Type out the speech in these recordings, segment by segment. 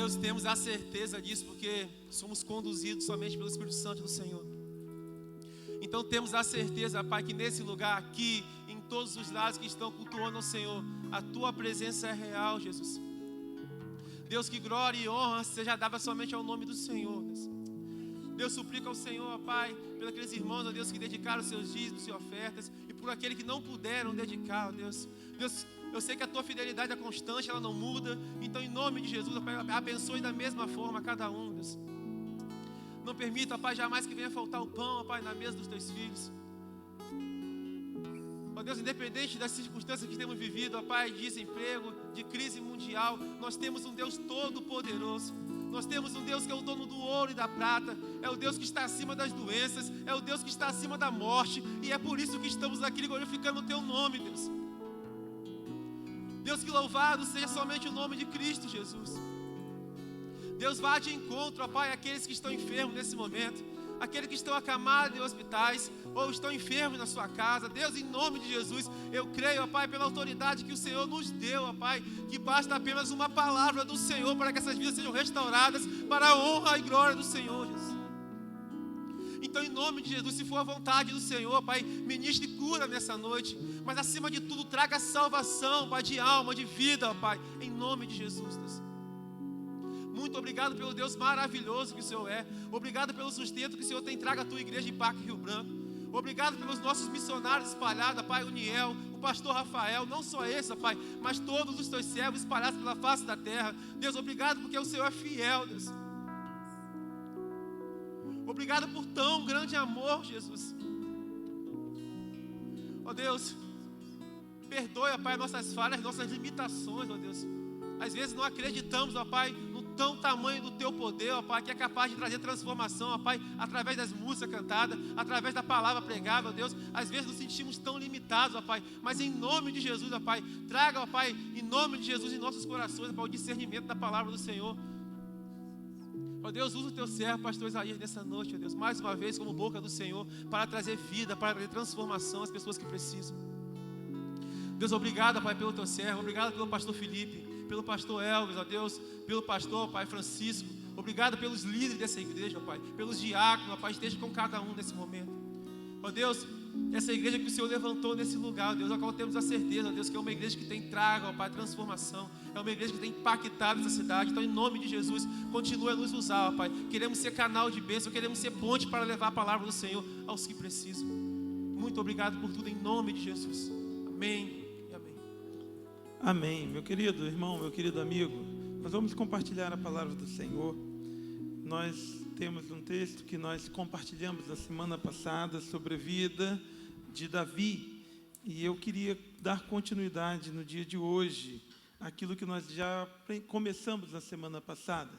Deus, temos a certeza disso, porque somos conduzidos somente pelo Espírito Santo do Senhor. Então temos a certeza, Pai, que nesse lugar aqui, em todos os lados que estão cultuando ao Senhor, a Tua presença é real, Jesus. Deus, que glória e honra seja dada somente ao nome do Senhor, Deus. Deus, suplica ao Senhor, Pai, pelos aqueles irmãos, ó Deus, que dedicaram seus dízimos e ofertas, e por aqueles que não puderam dedicar, ó Deus. Deus, eu sei que a Tua fidelidade é constante, ela não muda. Então, em nome de Jesus, ó Pai, abençoe da mesma forma a cada um, Deus. Não permita, ó Pai, jamais que venha faltar o pão, ó Pai, na mesa dos Teus filhos. Ó Deus, independente das circunstâncias que temos vivido, ó Pai, de desemprego, de crise mundial, nós temos um Deus todo-poderoso. Nós temos um Deus que é o dono do ouro e da prata, é o Deus que está acima das doenças, é o Deus que está acima da morte, e é por isso que estamos aqui glorificando o Teu nome, Deus. Deus, que louvado seja somente o nome de Cristo Jesus. Deus, vá de encontro, ó Pai, àqueles que estão enfermos nesse momento, aqueles que estão acamados em hospitais, ou estão enfermos na sua casa. Deus, em nome de Jesus, eu creio, ó Pai, pela autoridade que o Senhor nos deu, ó Pai, que basta apenas uma palavra do Senhor para que essas vidas sejam restauradas para a honra e glória do Senhor, Jesus. Então, em nome de Jesus, se for a vontade do Senhor, Pai, ministre cura nessa noite, mas acima de tudo, traga salvação, Pai, de alma, de vida, ó Pai, em nome de Jesus, Deus. Muito obrigado pelo Deus maravilhoso que o Senhor é. Obrigado pelo sustento que o Senhor tem trago à Tua igreja em Parque Rio Branco. Obrigado pelos nossos missionários espalhados, Pai, o Niel, o pastor Rafael, não só esse, Pai, mas todos os Teus servos espalhados pela face da terra. Deus, obrigado porque o Senhor é fiel, Deus. Obrigado por tão grande amor, Jesus. Ó Deus, perdoe, ó Pai, nossas falhas, nossas limitações, ó Deus. Às vezes não acreditamos, ó Pai, no tão tamanho do Teu poder, ó Pai, que é capaz de trazer transformação, ó Pai, através das músicas cantadas, através da palavra pregada, ó Deus. Às vezes nos sentimos tão limitados, ó Pai, mas em nome de Jesus, ó Pai, traga, ó Pai, em nome de Jesus, em nossos corações, ó Pai, o discernimento da palavra do Senhor. Ó Deus, usa o Teu servo, pastor Isaías, nessa noite, ó Deus, mais uma vez como boca do Senhor, para trazer vida, para trazer transformação às pessoas que precisam. Deus, obrigado, Pai, pelo Teu servo, obrigado pelo pastor Felipe, pelo pastor Elvis, ó Deus, pelo pastor, Pai, Francisco. Obrigado pelos líderes dessa igreja, ó Pai, pelos diáconos, ó Pai, esteja com cada um nesse momento. Ó Deus, essa igreja que o Senhor levantou nesse lugar, ó Deus, a qual temos a certeza, ó Deus, que é uma igreja que tem trago, ó Pai, transformação, é uma igreja que tem impactado essa cidade. Então, em nome de Jesus, continue a nos usar, ó Pai. Queremos ser canal de bênção, queremos ser ponte para levar a palavra do Senhor aos que precisam. Muito obrigado por tudo, em nome de Jesus. Amém. Amém. Meu querido irmão, meu querido amigo, nós vamos compartilhar a palavra do Senhor. Nós temos um texto que nós compartilhamos na semana passada sobre a vida de Davi, e eu queria dar continuidade no dia de hoje àquilo que nós já começamos na semana passada.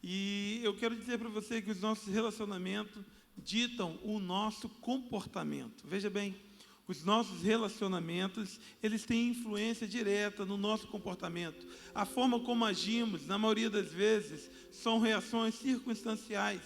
E eu quero dizer para você que os nossos relacionamentos ditam o nosso comportamento. Veja bem, os nossos relacionamentos, eles têm influência direta no nosso comportamento. A forma como agimos, na maioria das vezes, são reações circunstanciais,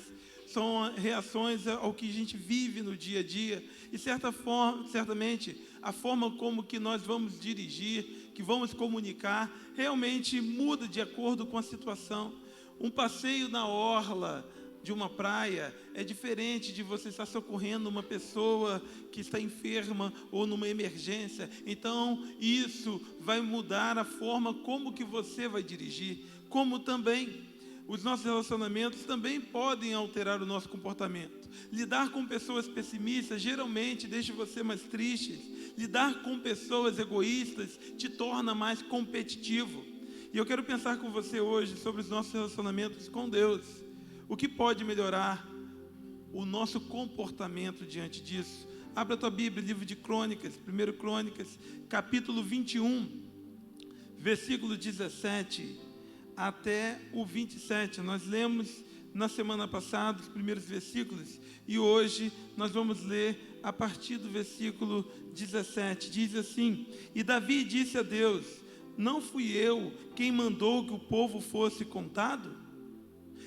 são reações ao que a gente vive no dia a dia. E certamente, a forma como que nós vamos dirigir, que vamos comunicar, realmente muda de acordo com a situação. Um passeio na orla de uma praia é diferente de você estar socorrendo uma pessoa que está enferma ou numa emergência. Então, isso vai mudar a forma como que você vai dirigir, como também os nossos relacionamentos também podem alterar o nosso comportamento. Lidar com pessoas pessimistas geralmente deixa você mais triste. Lidar com pessoas egoístas te torna mais competitivo. E eu quero pensar com você hoje sobre os nossos relacionamentos com Deus. O que pode melhorar o nosso comportamento diante disso? Abra a tua Bíblia, livro de Crônicas, 1 Crônicas, capítulo 21, versículo 17 até o 27. Nós lemos na semana passada os primeiros versículos e hoje nós vamos ler a partir do versículo 17. Diz assim: E Davi disse a Deus: Não fui eu quem mandou que o povo fosse contado?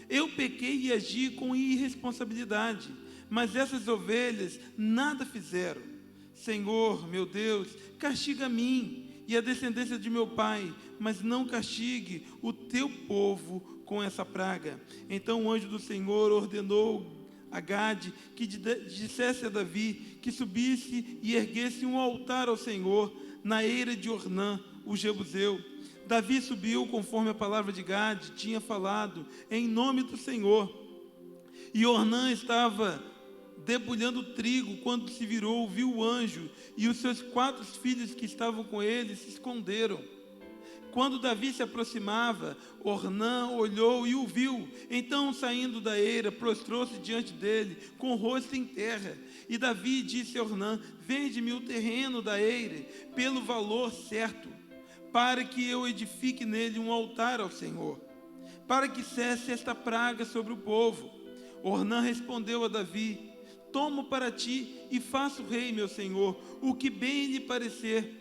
Eu pequei e agi com irresponsabilidade, mas essas ovelhas nada fizeram. Senhor, meu Deus, castiga a mim e a descendência de meu pai, mas não castigue o teu povo com essa praga. Então o anjo do Senhor ordenou a Gade que dissesse a Davi que subisse e erguesse um altar ao Senhor na eira de Ornã, o Jebuseu. Davi subiu conforme a palavra de Gade tinha falado, em nome do Senhor. E Ornã estava debulhando trigo quando se virou, viu o anjo, e os seus 4 filhos que estavam com ele se esconderam. Quando Davi se aproximava, Ornã olhou e o viu. Então, saindo da eira, prostrou-se diante dele, com o rosto em terra. E Davi disse a Ornã: vende-me o terreno da eira, pelo valor certo, para que eu edifique nele um altar ao Senhor, para que cesse esta praga sobre o povo. Ornã respondeu a Davi: tomo para ti e faço rei, meu senhor, o que bem lhe parecer.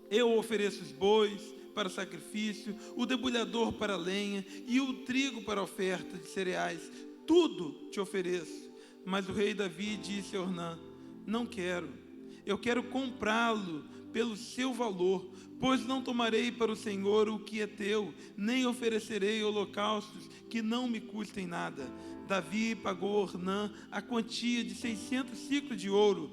Eu ofereço os bois para sacrifício, o debulhador para lenha e o trigo para oferta de cereais. Tudo te ofereço. Mas o rei Davi disse a Ornã: não quero, eu quero comprá-lo pelo seu valor, pois não tomarei para o Senhor o que é teu, nem oferecerei holocaustos que não me custem nada. Davi pagou a Ornã a quantia de 600 siclos de ouro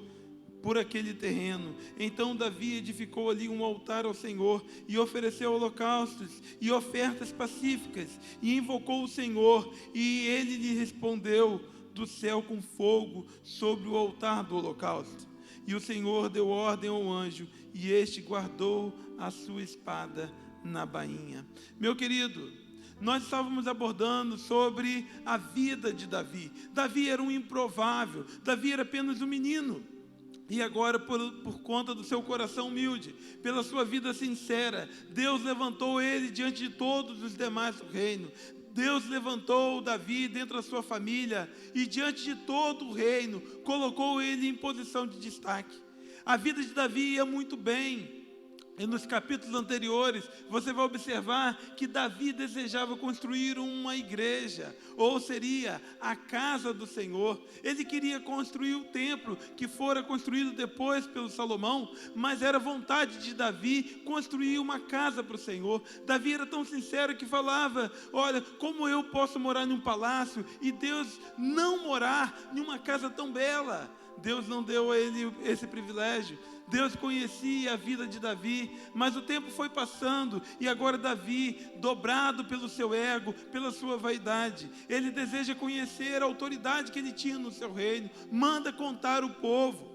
por aquele terreno. Então Davi edificou ali um altar ao Senhor e ofereceu holocaustos e ofertas pacíficas e invocou o Senhor, e ele lhe respondeu do céu com fogo sobre o altar do holocausto. E o Senhor deu ordem ao anjo, e este guardou a sua espada na bainha. Meu querido, nós estávamos abordando sobre a vida de Davi. Davi era um improvável, Davi era apenas um menino. E agora, por conta do seu coração humilde, pela sua vida sincera, Deus levantou ele diante de todos os demais do reino. Deus levantou Davi dentro da sua família e diante de todo o reino, colocou ele em posição de destaque. A vida de Davi ia muito bem. E nos capítulos anteriores, você vai observar que Davi desejava construir uma igreja, ou seria a casa do Senhor. Ele queria construir o templo, que fora construído depois pelo Salomão, mas era vontade de Davi construir uma casa para o Senhor. Davi era tão sincero que falava: olha, como eu posso morar num palácio e Deus não morar em uma casa tão bela? Deus não deu a ele esse privilégio. Deus conhecia a vida de Davi, mas o tempo foi passando e agora Davi, dobrado pelo seu ego, pela sua vaidade, ele deseja conhecer a autoridade que ele tinha no seu reino, manda contar o povo.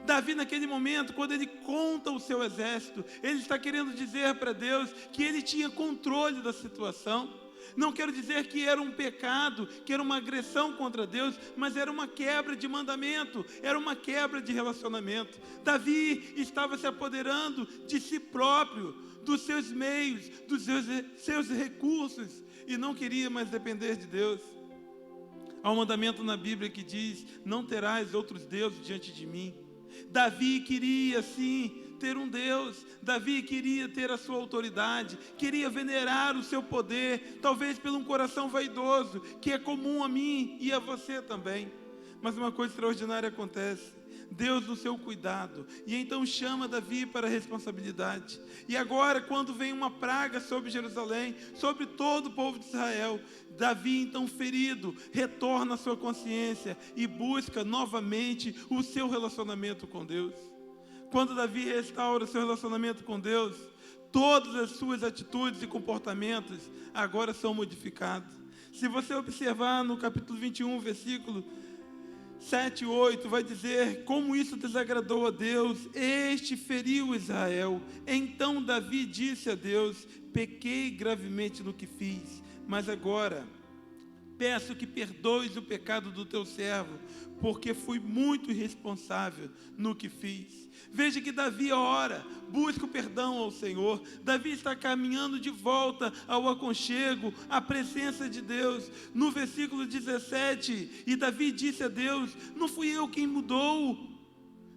Davi, naquele momento, quando ele conta o seu exército, ele está querendo dizer para Deus que ele tinha controle da situação. Não quero dizer que era um pecado, que era uma agressão contra Deus, mas era uma quebra de mandamento, era uma quebra de relacionamento. Davi estava se apoderando de si próprio, dos seus meios, dos seus recursos, e não queria mais depender de Deus. Há um mandamento na Bíblia que diz: não terás outros deuses diante de mim. Davi queria sim ter um Deus. Davi queria ter a sua autoridade, queria venerar o seu poder, talvez por um coração vaidoso, que é comum a mim e a você também. Mas uma coisa extraordinária acontece: Deus no seu cuidado, e então chama Davi para a responsabilidade. E agora, quando vem uma praga sobre Jerusalém, sobre todo o povo de Israel, Davi, então ferido, retorna à sua consciência e busca novamente o seu relacionamento com Deus. Quando Davi restaura o seu relacionamento com Deus, todas as suas atitudes e comportamentos agora são modificados. Se você observar no capítulo 21, versículo 7 e 8, vai dizer como isso desagradou a Deus: este feriu Israel. Então Davi disse a Deus: pequei gravemente no que fiz, mas agora peço que perdoes o pecado do teu servo, porque fui muito irresponsável no que fiz. Veja que Davi ora, busca o perdão ao Senhor. Davi está caminhando de volta ao aconchego, à presença de Deus. No versículo 17, e Davi disse a Deus: não fui eu quem mudou,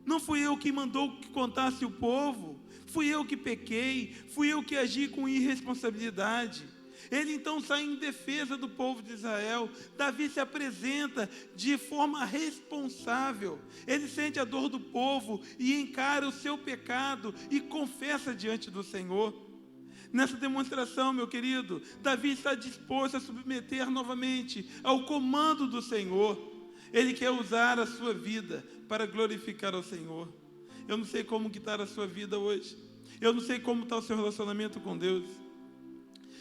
não fui eu quem mandou que contasse o povo, fui eu que pequei, fui eu que agi com irresponsabilidade. Ele então sai em defesa do povo de Israel. Davi se apresenta de forma responsável. Ele sente a dor do povo e encara o seu pecado e confessa diante do Senhor. Nessa demonstração, meu querido, Davi está disposto a submeter novamente ao comando do Senhor. Ele quer usar a sua vida para glorificar ao Senhor. Eu não sei como que está a sua vida hoje. Eu não sei como está o seu relacionamento com Deus.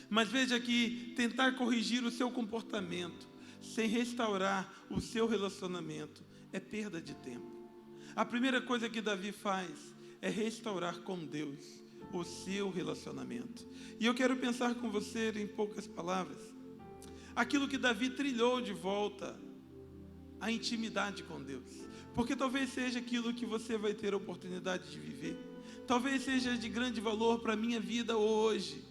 Mas veja que tentar corrigir o seu comportamento sem restaurar o seu relacionamento é perda de tempo. A primeira coisa que Davi faz é restaurar com Deus o seu relacionamento. E eu quero pensar com você em poucas palavras aquilo que Davi trilhou de volta à intimidade com Deus. Porque talvez seja aquilo que você vai ter a oportunidade de viver. Talvez seja de grande valor para a minha vida hoje,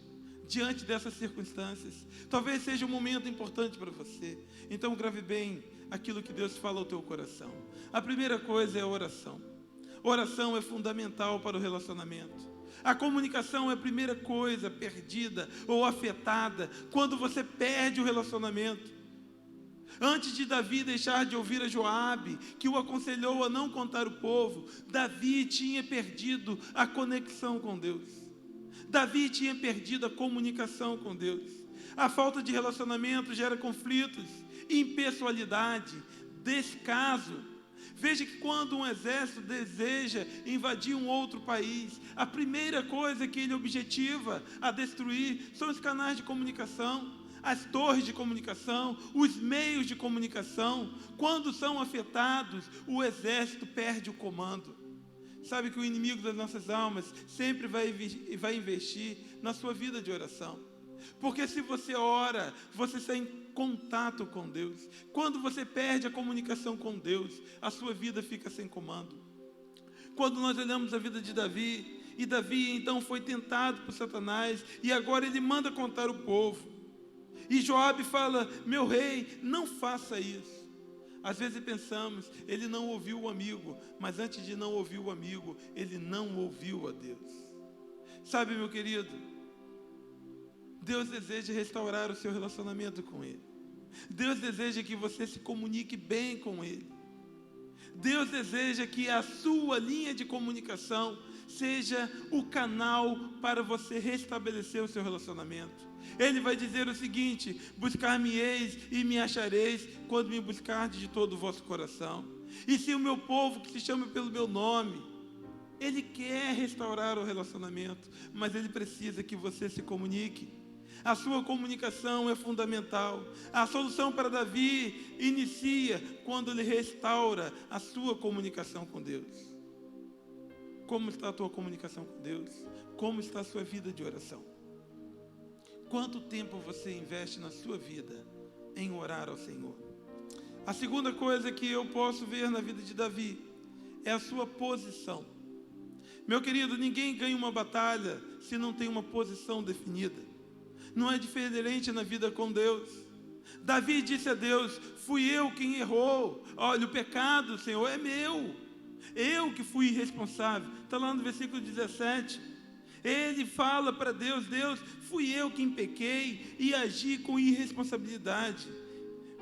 diante dessas circunstâncias. Talvez seja um momento importante para você. Então grave bem aquilo que Deus fala ao teu coração. A primeira coisa é a oração. Oração é fundamental para o relacionamento. A comunicação é a primeira coisa perdida ou afetada quando você perde o relacionamento. Antes de Davi deixar de ouvir a Joabe, que o aconselhou a não contar o povo, Davi tinha perdido a conexão com Deus. Davi tinha perdido a comunicação com Deus. A falta de relacionamento gera conflitos, impessoalidade, descaso. Veja que quando um exército deseja invadir um outro país, a primeira coisa que ele objetiva a destruir são os canais de comunicação, as torres de comunicação, os meios de comunicação. Quando são afetados, o exército perde o comando. Sabe que o inimigo das nossas almas sempre vai investir na sua vida de oração. Porque se você ora, você está em contato com Deus. Quando você perde a comunicação com Deus, a sua vida fica sem comando. Quando nós olhamos a vida de Davi, e Davi então foi tentado por Satanás, e agora ele manda contar o povo. E Joabe fala: meu rei, não faça isso. Às vezes pensamos, ele não ouviu o amigo, mas antes de não ouvir o amigo, ele não ouviu a Deus. Sabe, meu querido, Deus deseja restaurar o seu relacionamento com Ele. Deus deseja que você se comunique bem com Ele. Deus deseja que a sua linha de comunicação seja o canal para você restabelecer o seu relacionamento. Ele vai dizer o seguinte: buscar-me-eis e me achareis quando me buscardes de todo o vosso coração. E se o meu povo, que se chama pelo meu nome, ele quer restaurar o relacionamento, mas ele precisa que você se comunique. A sua comunicação é fundamental. A solução para Davi inicia quando ele restaura a sua comunicação com Deus. Como está a tua comunicação com Deus? Como está a sua vida de oração? Quanto tempo você investe na sua vida em orar ao Senhor? A segunda coisa que eu posso ver na vida de Davi é a sua posição. Meu querido, ninguém ganha uma batalha se não tem uma posição definida. Não é diferente na vida com Deus. Davi disse a Deus: fui eu quem errou. Olha, o pecado, Senhor, é meu. Eu que fui irresponsável. Está lá no versículo 17. Ele fala para Deus: Deus, fui eu quem pequei e agi com irresponsabilidade.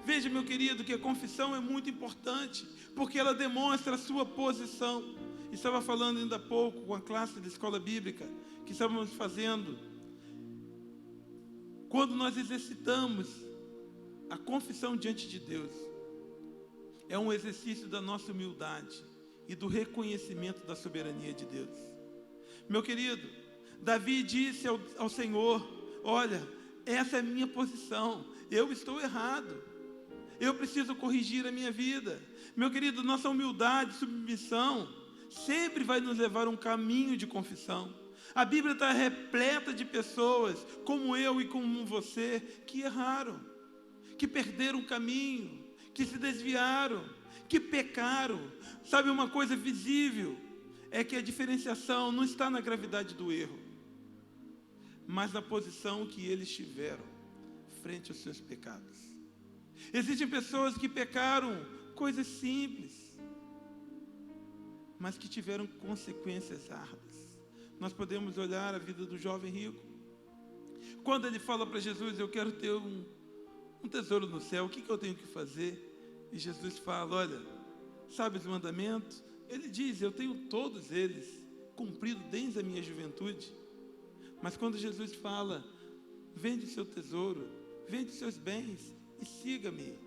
Veja, meu querido, que a confissão é muito importante, porque ela demonstra a sua posição. Estava falando ainda há pouco com a classe da escola bíblica que estávamos fazendo. Quando nós exercitamos a confissão diante de Deus, é um exercício da nossa humildade e do reconhecimento da soberania de Deus. Meu querido, Davi disse ao Senhor: olha, essa é a minha posição, eu estou errado, eu preciso corrigir a minha vida. Meu querido, nossa humildade e submissão sempre vai nos levar a um caminho de confissão. A Bíblia está repleta de pessoas, como eu e como você, que erraram, que perderam o caminho, que se desviaram, que pecaram. Sabe uma coisa visível? É que a diferenciação não está na gravidade do erro, mas na posição que eles tiveram frente aos seus pecados. Existem pessoas que pecaram coisas simples, mas que tiveram consequências árduas. Nós podemos olhar a vida do jovem rico. Quando ele fala para Jesus: eu quero ter um tesouro no céu, o que eu tenho que fazer? E Jesus fala: olha, sabe os mandamentos? Ele diz: eu tenho todos eles cumprido desde a minha juventude. Mas quando Jesus fala, vende o seu tesouro, vende os seus bens e siga-me,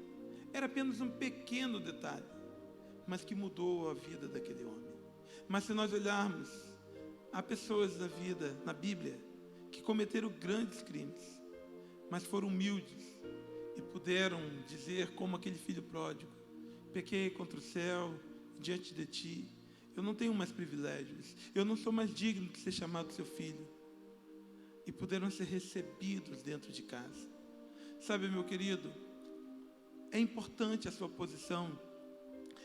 era apenas um pequeno detalhe, mas que mudou a vida daquele homem. Mas se nós olharmos, há pessoas na vida, na Bíblia, que cometeram grandes crimes, mas foram humildes e puderam dizer, como aquele filho pródigo: pequei contra o céu, diante de ti, eu não tenho mais privilégios, eu não sou mais digno de ser chamado seu filho. E puderam ser recebidos dentro de casa. Sabe, meu querido, é importante a sua posição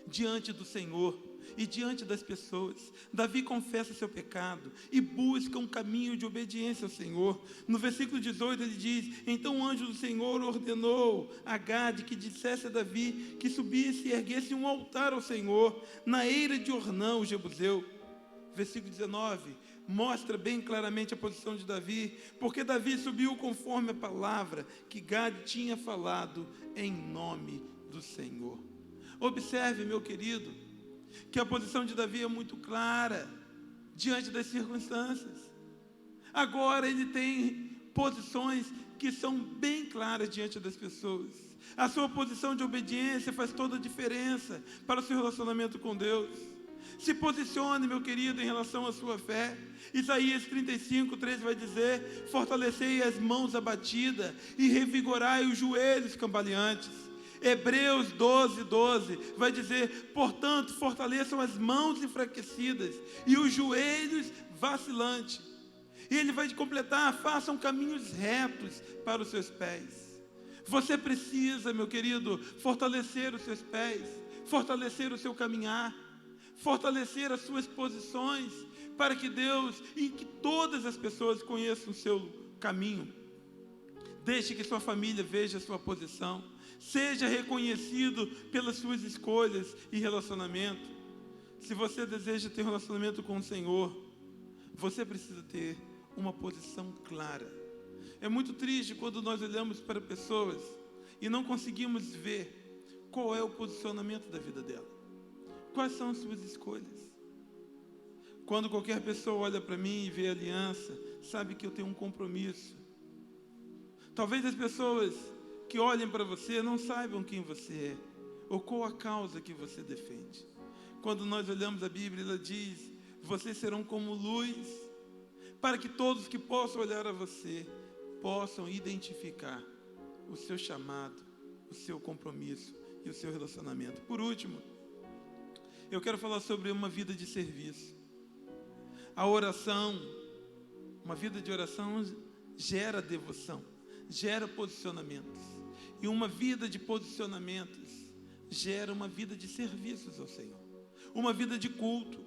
diante do Senhor e diante das pessoas. Davi confessa seu pecado e busca um caminho de obediência ao Senhor. No versículo 18 ele diz: então o anjo do Senhor ordenou a Gade que dissesse a Davi que subisse e erguesse um altar ao Senhor na eira de Ornã, o jebuseu. Versículo 19 mostra bem claramente a posição de Davi, porque Davi subiu conforme a palavra que Gade tinha falado em nome do Senhor. Observe, meu querido, que a posição de Davi é muito clara diante das circunstâncias. Agora ele tem posições que são bem claras diante das pessoas. A sua posição de obediência faz toda a diferença para o seu relacionamento com Deus. Se posicione, meu querido, em relação à sua fé. Isaías 35:13 vai dizer: fortalecei as mãos abatidas e revigorai os joelhos cambaleantes. Hebreus 12:12 vai dizer: portanto, fortaleçam as mãos enfraquecidas e os joelhos vacilantes. E ele vai completar: façam caminhos retos para os seus pés. Você precisa, meu querido, fortalecer os seus pés, fortalecer o seu caminhar, fortalecer as suas posições, para que Deus e que todas as pessoas conheçam o seu caminho. Deixe que sua família veja a sua posição. Seja reconhecido pelas suas escolhas e relacionamento. Se você deseja ter um relacionamento com o Senhor, você precisa ter uma posição clara. É muito triste quando nós olhamos para pessoas e não conseguimos ver qual é o posicionamento da vida dela. Quais são as suas escolhas? Quando qualquer pessoa olha para mim e vê aliança, sabe que eu tenho um compromisso. Talvez as pessoas que olhem para você não saibam quem você é, ou qual a causa que você defende. Quando nós olhamos a Bíblia, ela diz: vocês serão como luz, para que todos que possam olhar a você, possam identificar o seu chamado, o seu compromisso e o seu relacionamento. Por último, eu quero falar sobre uma vida de serviço. A oração, uma vida de oração gera devoção, gera posicionamentos. E uma vida de posicionamentos gera uma vida de serviços ao Senhor. Uma vida de culto,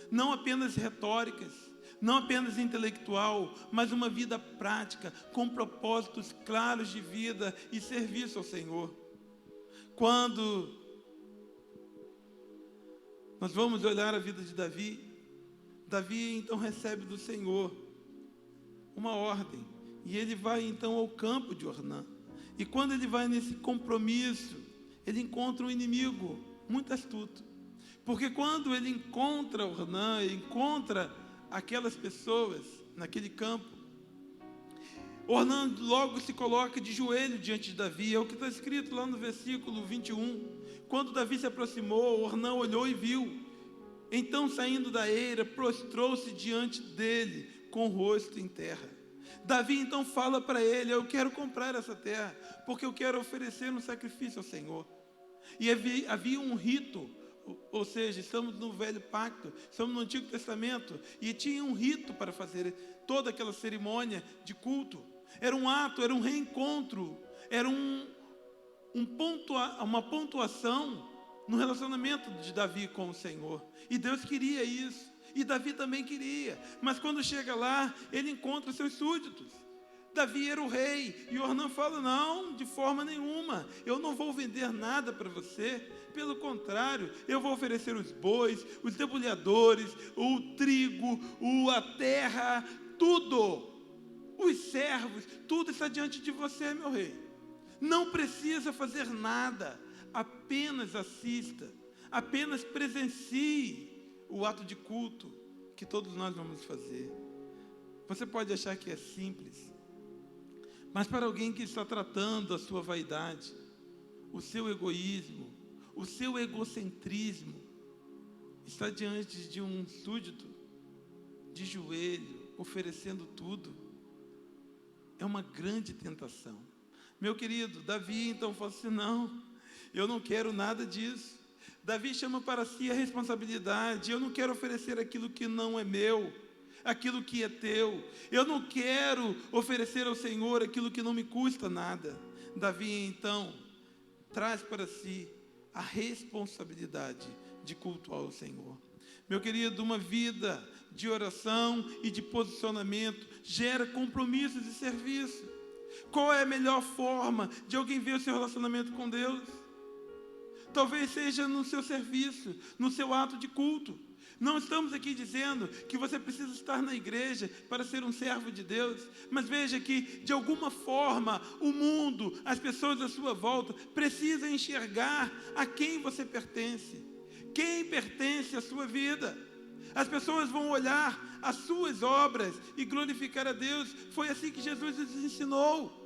não apenas retóricas, não apenas intelectual, mas uma vida prática, com propósitos claros de vida e serviço ao Senhor. Quando nós vamos olhar a vida de Davi, Davi então recebe do Senhor uma ordem, e ele vai então ao campo de Ornã. E quando ele vai nesse compromisso, ele encontra um inimigo muito astuto. Porque quando ele encontra Ornã, ele encontra aquelas pessoas naquele campo, Ornã logo se coloca de joelho diante de Davi. É o que está escrito lá no versículo 21. Quando Davi se aproximou, Ornã olhou e viu. Então, saindo da eira, prostrou-se diante dele com o rosto em terra. Davi então fala para ele: eu quero comprar essa terra, porque eu quero oferecer um sacrifício ao Senhor. E havia um rito, ou seja, estamos no Velho Pacto, estamos no Antigo Testamento, e tinha um rito para fazer toda aquela cerimônia de culto. Era um ato, era um reencontro, era uma pontuação no relacionamento de Davi com o Senhor. E Deus queria isso, e Davi também queria. Mas quando chega lá, ele encontra seus súditos. Davi era o rei, e Ornã fala: não, de forma nenhuma, eu não vou vender nada para você. Pelo contrário, eu vou oferecer os bois, os debulhadores, o trigo, a terra, tudo, os servos, tudo está diante de você, meu rei. Não precisa fazer nada, apenas assista, apenas presencie o ato de culto que todos nós vamos fazer. Você pode achar que é simples, mas para alguém que está tratando a sua vaidade, o seu egoísmo, o seu egocentrismo, está diante de um súdito, de joelho, oferecendo tudo, é uma grande tentação. Meu querido, Davi então falou assim: não, eu não quero nada disso. Davi chama para si a responsabilidade. Eu não quero oferecer aquilo que não é meu, aquilo que é teu. Eu não quero oferecer ao Senhor aquilo que não me custa nada. Davi então traz para si a responsabilidade de cultuar o Senhor. Meu querido, uma vida de oração e de posicionamento gera compromissos e serviço. Qual é a melhor forma de alguém ver o seu relacionamento com Deus? Talvez seja no seu serviço, no seu ato de culto. Não estamos aqui dizendo que você precisa estar na igreja para ser um servo de Deus, mas veja que, de alguma forma, o mundo, as pessoas à sua volta, precisam enxergar a quem você pertence, quem pertence à sua vida. As pessoas vão olhar as suas obras e glorificar a Deus. Foi assim que Jesus nos ensinou,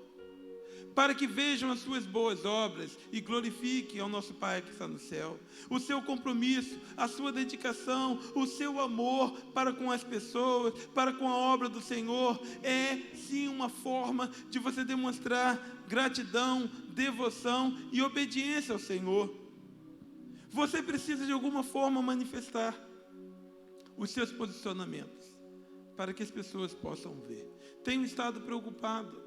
para que vejam as suas boas obras e glorifiquem ao nosso Pai que está no céu. O seu compromisso, a sua dedicação, o seu amor para com as pessoas, para com a obra do Senhor, é sim uma forma de você demonstrar gratidão, devoção e obediência ao Senhor. Você precisa de alguma forma manifestar os seus posicionamentos, para que as pessoas possam ver. Tenho estado preocupado,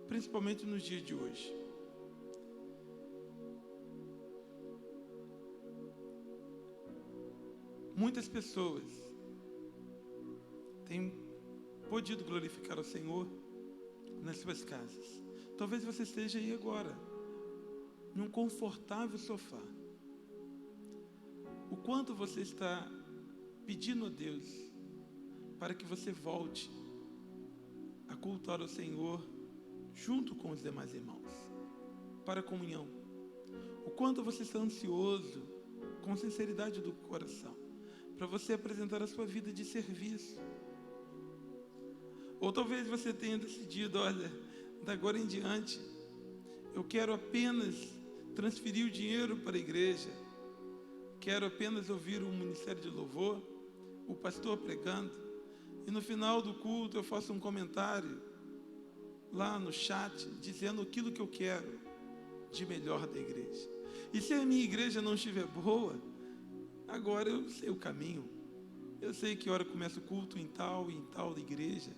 principalmente nos dias de hoje. Muitas pessoas têm podido glorificar ao Senhor nas suas casas. Talvez você esteja aí agora, num confortável sofá. O quanto você está pedindo a Deus para que você volte a cultuar ao Senhor junto com os demais irmãos, para a comunhão. O quanto você está ansioso, com sinceridade do coração, para você apresentar a sua vida de serviço. Ou talvez você tenha decidido: olha, da agora em diante, eu quero apenas transferir o dinheiro para a igreja, quero apenas ouvir o ministério de louvor, o pastor pregando, e no final do culto eu faço um comentário lá no chat, dizendo aquilo que eu quero de melhor da igreja. E se a minha igreja não estiver boa, agora eu sei o caminho. Eu sei que hora começa o culto em tal igreja.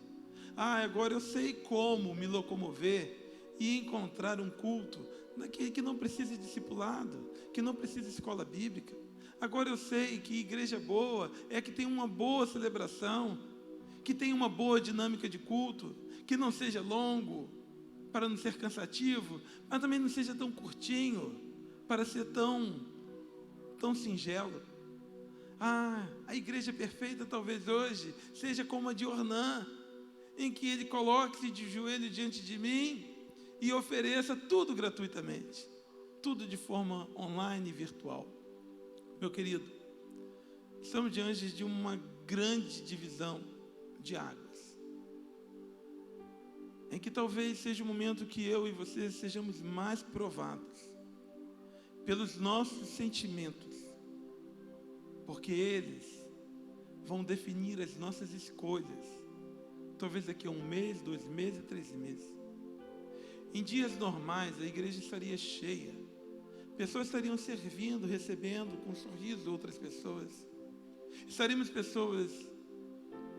Agora eu sei como me locomover e encontrar um culto daquele que não precisa de discipulado, que não precisa de escola bíblica. Agora eu sei que igreja boa é que tem uma boa celebração, que tem uma boa dinâmica de culto, que não seja longo, para não ser cansativo, mas também não seja tão curtinho, para ser tão singelo. A igreja perfeita talvez hoje seja como a de Ornã, em que ele coloque-se de joelho diante de mim e ofereça tudo gratuitamente, tudo de forma online e virtual. Meu querido, estamos diante de uma grande divisão de águas, em que talvez seja o momento que eu e você sejamos mais provados pelos nossos sentimentos, porque eles vão definir as nossas escolhas, talvez daqui a 1 mês, 2 meses, 3 meses. Em dias normais, a igreja estaria cheia, pessoas estariam servindo, recebendo com um sorriso outras pessoas. Estaríamos pessoas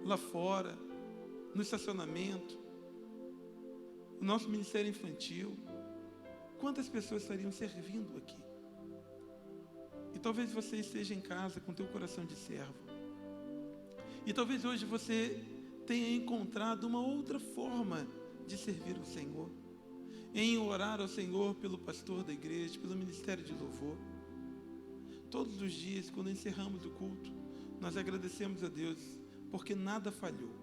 lá fora, no estacionamento, o nosso ministério infantil. Quantas pessoas estariam servindo aqui? E talvez você esteja em casa com teu coração de servo. E talvez hoje você tenha encontrado uma outra forma de servir o Senhor, em orar ao Senhor pelo pastor da igreja, pelo ministério de louvor. Todos os dias, quando encerramos o culto, nós agradecemos a Deus, porque nada falhou.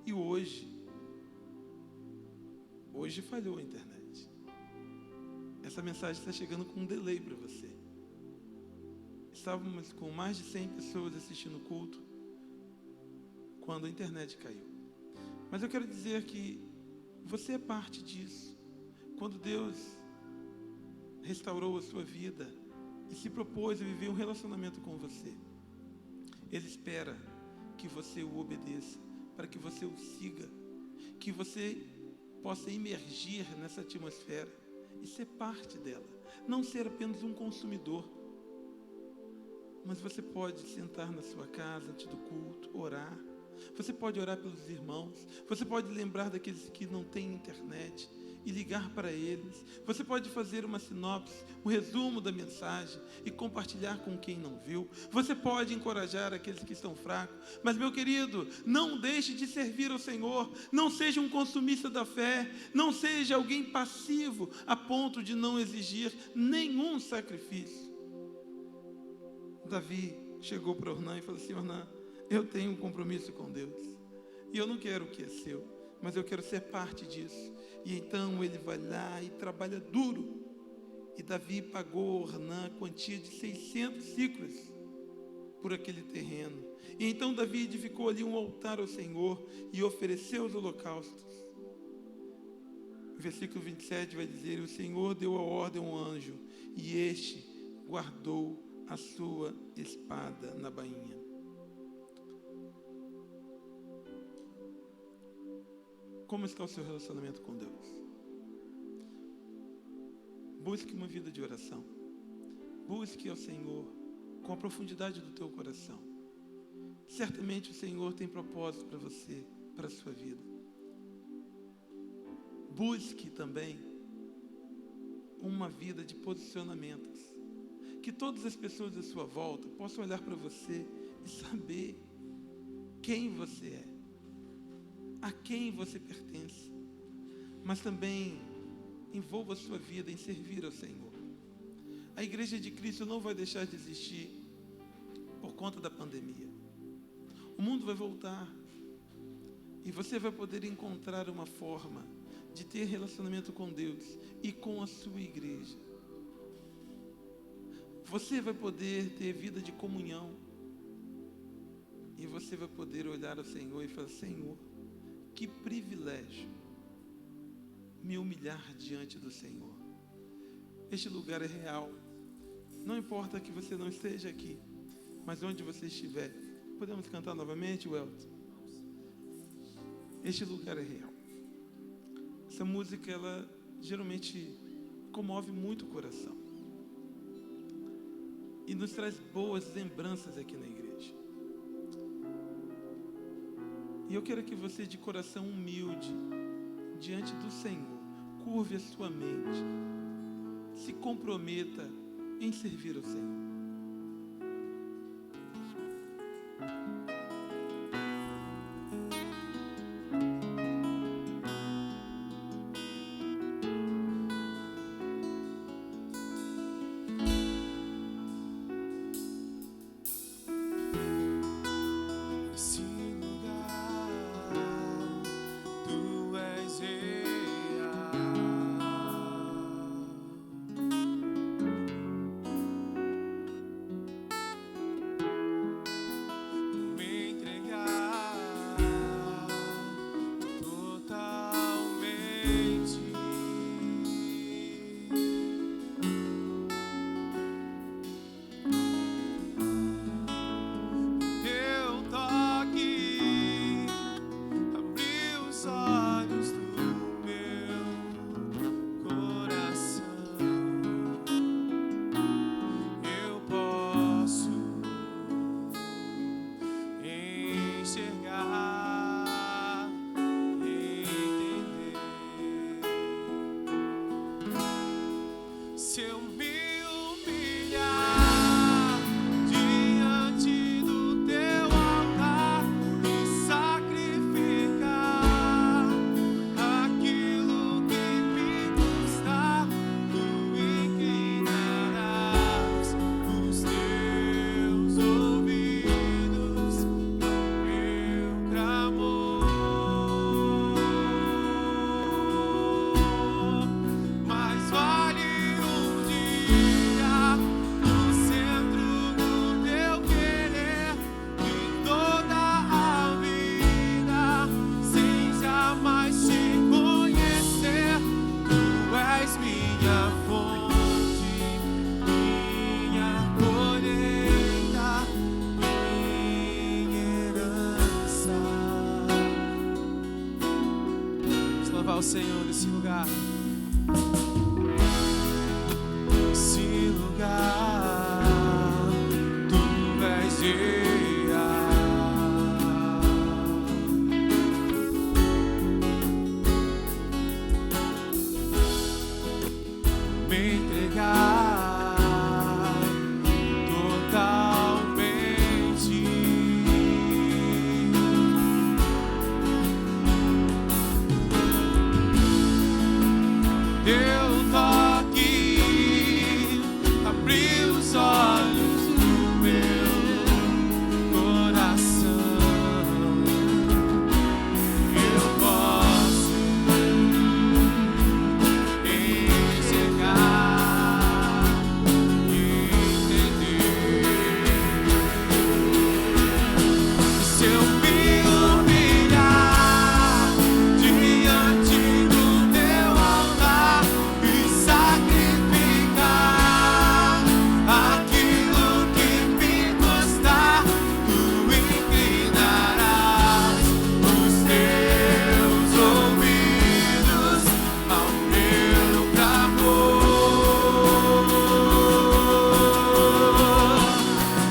E hoje falhou a internet. Essa mensagem está chegando com um delay para você. Estávamos com mais de 100 pessoas assistindo o culto, quando a internet caiu. Mas eu quero dizer que você é parte disso. Quando Deus restaurou a sua vida e se propôs a viver um relacionamento com você, Ele espera que você o obedeça, para que você o siga, que você possa imergir nessa atmosfera e ser parte dela, não ser apenas um consumidor. Mas você pode sentar na sua casa antes do culto, orar. Você pode orar pelos irmãos. Você pode lembrar daqueles que não têm internet e ligar para eles. Você pode fazer uma sinopse, um resumo da mensagem e compartilhar com quem não viu. Você pode encorajar aqueles que estão fracos. Mas, meu querido, não deixe de servir ao Senhor. Não seja um consumista da fé. Não seja alguém passivo a ponto de não exigir nenhum sacrifício. Davi chegou para Ornã e falou assim: Ornã, eu tenho um compromisso com Deus. E eu não quero o que é seu, mas eu quero ser parte disso. E então ele vai lá e trabalha duro. E Davi pagou a Ornã a quantia de 600 ciclos por aquele terreno. E então Davi edificou ali um altar ao Senhor e ofereceu os holocaustos. O versículo 27 vai dizer: o Senhor deu a ordem a um anjo, e este guardou a sua espada na bainha. Como está o seu relacionamento com Deus? Busque uma vida de oração. Busque ao Senhor com a profundidade do teu coração. Certamente o Senhor tem propósito para você, para a sua vida. Busque também uma vida de posicionamentos. Que todas as pessoas à sua volta possam olhar para você e saber quem você é, a quem você pertence, mas também envolva a sua vida em servir ao Senhor. A Igreja de Cristo não vai deixar de existir por conta da pandemia. O mundo vai voltar e você vai poder encontrar uma forma de ter relacionamento com Deus e com a sua igreja. Você vai poder ter vida de comunhão. E você vai poder olhar ao Senhor e falar: Senhor, que privilégio me humilhar diante do Senhor. Este lugar é real. Não importa que você não esteja aqui, mas onde você estiver. Podemos cantar novamente, Welton? Este lugar é real. Essa música, ela geralmente comove muito o coração. E nos traz boas lembranças aqui na igreja. E eu quero que você, de coração humilde, diante do Senhor, curve a sua mente, se comprometa em servir ao Senhor. louvar o Senhor nesse lugar. Esse lugar, tu és real. Me entregar totalmente. Teu toque abriu os olhos do meu coração. Eu posso enxergar e entender. Se eu me humilhar diante do teu altar e sacrificar aquilo que me custar, tu inclinarás os teus ouvidos ao meu clamor.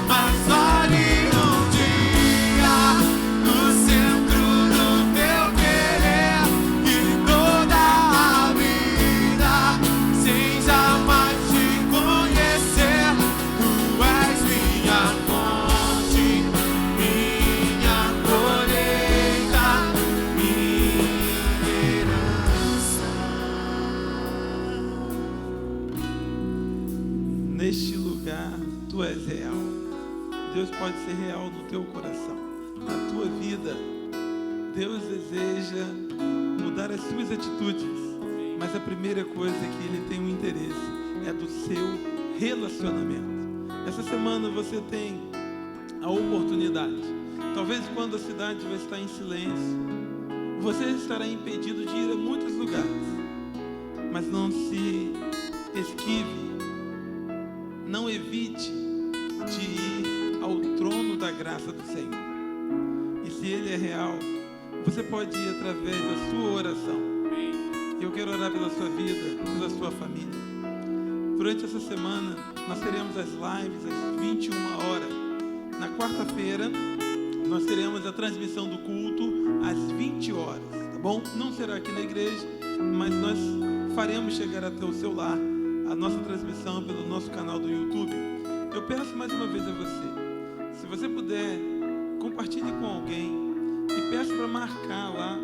Mas olhe um dia no centro do teu querer e toda a vida, sem jamais te conhecer. Tu és minha fonte, minha colheita, minha herança. Neste lugar, tu és real. Deus pode ser real no teu coração, na tua vida. Deus deseja mudar as suas atitudes, mas a primeira coisa que Ele tem um interesse é do seu relacionamento. Essa semana você tem a oportunidade, talvez quando a cidade vai estar em silêncio, você estará impedido de ir a muitos lugares, mas não se esquive, não evite de ir ao trono da graça do Senhor. E se Ele é real, você pode ir através da sua oração. E eu quero orar pela sua vida, pela sua família. Durante essa semana, nós teremos as lives às 21 horas. Na quarta-feira, nós teremos a transmissão do culto às 20 horas, tá bom? Não será aqui na igreja, mas nós faremos chegar até o seu lar a nossa transmissão pelo nosso canal do YouTube. Eu peço mais uma vez a você, se você puder, compartilhe com alguém e peço para marcar lá,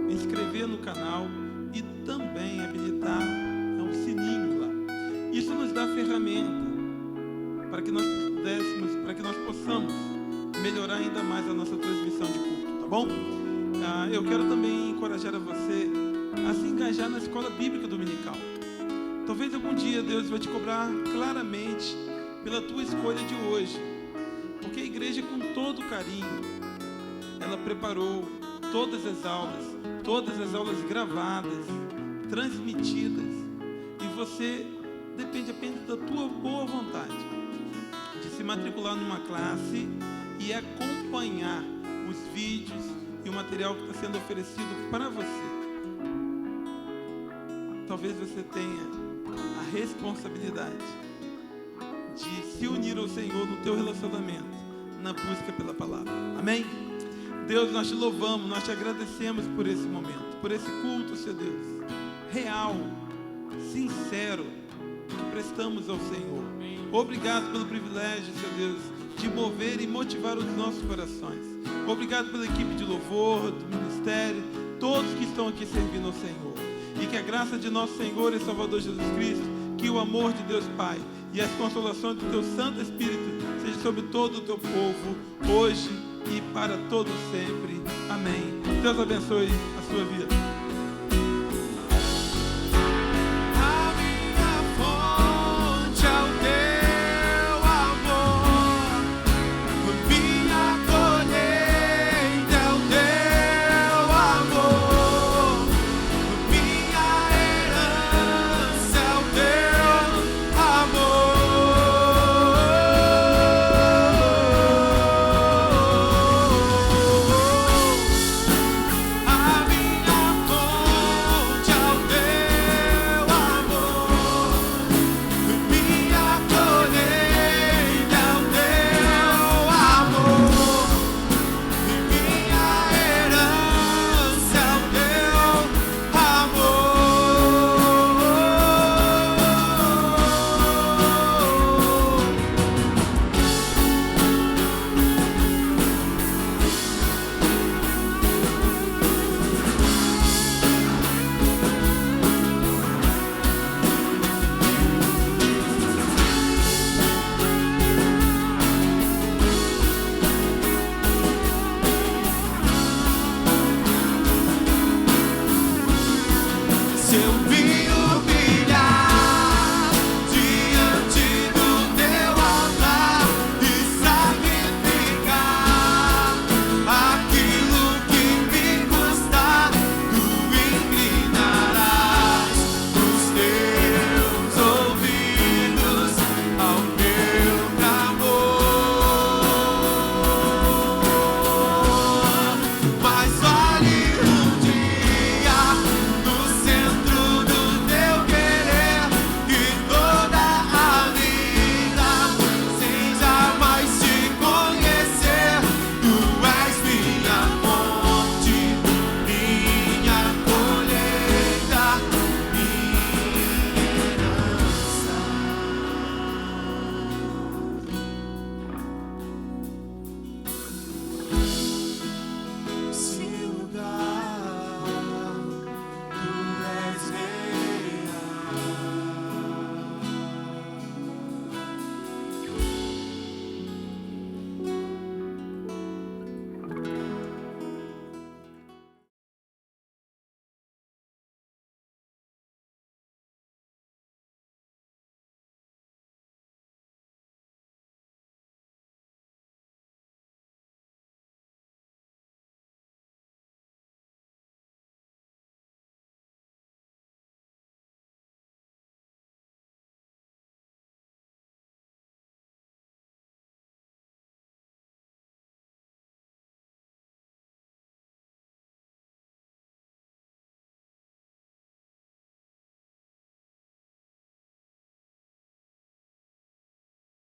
inscrever no canal e também habilitar o sininho lá. Isso nos dá ferramenta para que nós possamos melhorar ainda mais a nossa transmissão de culto, tá bom? Eu quero também encorajar a você a se engajar na escola bíblica dominical. Talvez algum dia Deus vai te cobrar claramente pela tua escolha de hoje, porque a igreja, com todo carinho, ela preparou todas as aulas gravadas, transmitidas, e você depende apenas da tua boa vontade de se matricular numa classe e acompanhar os vídeos e o material que está sendo oferecido para você. Talvez você tenha a responsabilidade de se unir ao Senhor no teu relacionamento, na busca pela palavra. Amém? Deus, nós te louvamos, nós te agradecemos por esse momento, por esse culto, Senhor Deus, real, sincero, que prestamos ao Senhor. Obrigado pelo privilégio, Senhor Deus, de mover e motivar os nossos corações. Obrigado pela equipe de louvor, do ministério, todos que estão aqui servindo ao Senhor. E que a graça de nosso Senhor e Salvador Jesus Cristo, que o amor de Deus Pai e as consolações do teu Santo Espírito seja sobre todo o teu povo, hoje e para todo sempre. Amém. Deus abençoe a sua vida.